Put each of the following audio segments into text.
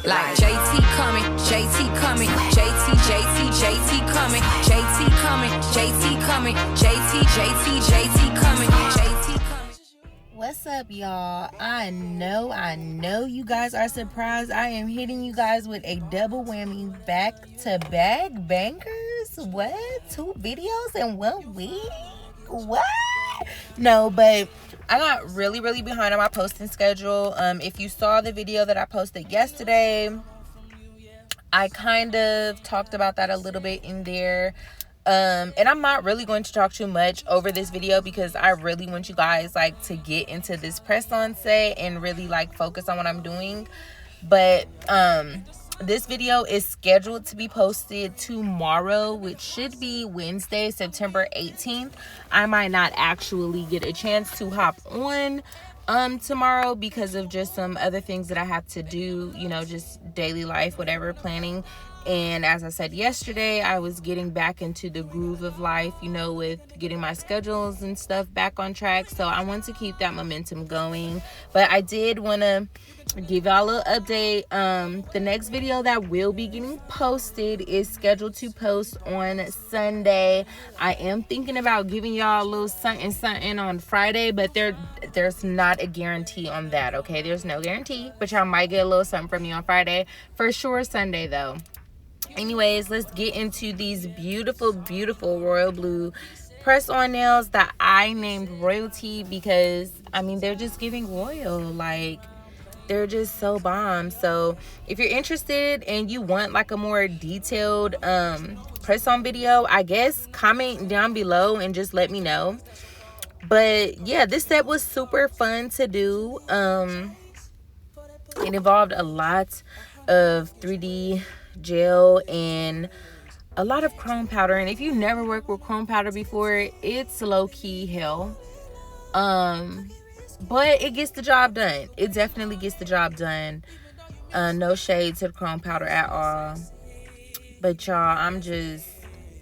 Like JT coming, JT coming, JT coming, JT coming, JT coming, JT coming, JT coming. What's up, y'all? I know you guys are surprised. I am hitting you guys with a double whammy back-to-back bangers. What? 2 videos in 1 week? What? No, but I got really behind on my posting schedule. If you saw the video that I posted yesterday, I kind of talked about that a little bit in there. And I'm not really going to talk too much over this video because I really want you guys to get into this press on set and really focus on what I'm doing. But this video is scheduled to be posted tomorrow, which should be Wednesday, September 18th. I might not actually get a chance to hop on tomorrow because of just some other things that I have to do, just daily life, whatever, planning. And as I said yesterday, I was getting back into the groove of life, with getting my schedules and stuff back on track. So I want to keep that momentum going. But I did want to give y'all a little update. The next video that will be getting posted is scheduled to post on Sunday. I am thinking about giving y'all a little something on Friday, but there's not a guarantee on that, okay? There's no guarantee, but y'all might get a little something from me on Friday. For sure Sunday, though. Anyways, let's get into these beautiful royal blue press-on nails that I named Royalty because, they're just giving royal. They're just so bomb. So if you're interested and you want a more detailed press-on video, I guess comment down below and just let me know. But yeah, this set was super fun to do. It involved a lot of 3D gel and a lot of chrome powder, and if you never worked with chrome powder before, it's low-key hell, but it gets the job done. It definitely gets the job done. No shade to the chrome powder at all, but y'all,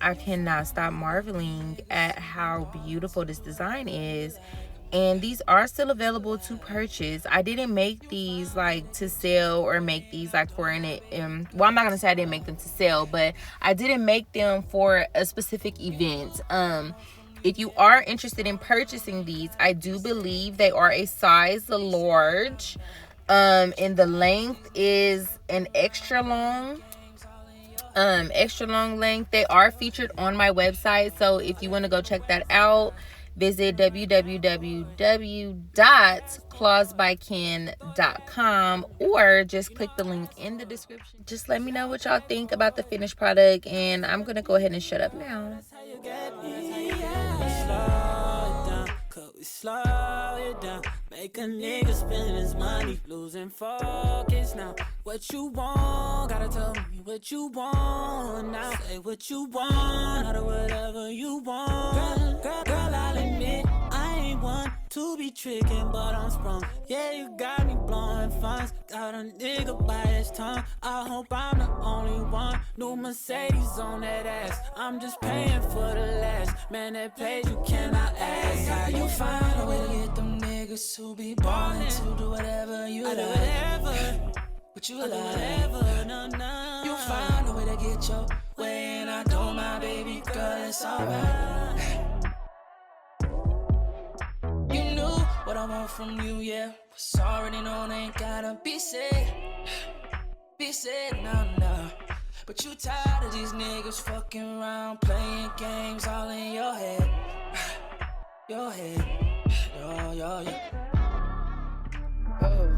I cannot stop marveling at how beautiful this design is. And these are still available to purchase. I didn't make these to sell or make these for well, I'm not gonna say I didn't make them to sell, but I didn't make them for a specific event. If you are interested in purchasing these, I do believe they are a size large, and the length is an extra long length. They are featured on my website, so if you want to go check that out, visit www.clawsbyken.com or just click the link in the description. Just let me know what y'all think about the finished product, and I'm gonna go ahead and shut up now. Slow it down, make a nigga spend his money, losing focus now. What you want, gotta tell me what you want now. Say what you want, or whatever you want. Girl, I'll admit, I ain't one to be tricking, but I'm sprung. Yeah, you got me blowing funds, got a nigga by his tongue. I hope I'm the only one. New Mercedes on that ass, I'm just paying for the last. Man, that page you cannot ask. How you find a way to get them niggas who be ballin' to do whatever you like. But you like, no. You find a way to get your way, and I don't mind, baby girl, it's alright. You knew what I want from you, yeah. Was already known, ain't gotta be said. No. But you tired of these niggas fucking around, playing games all in your head. Your head. Yo. Oh,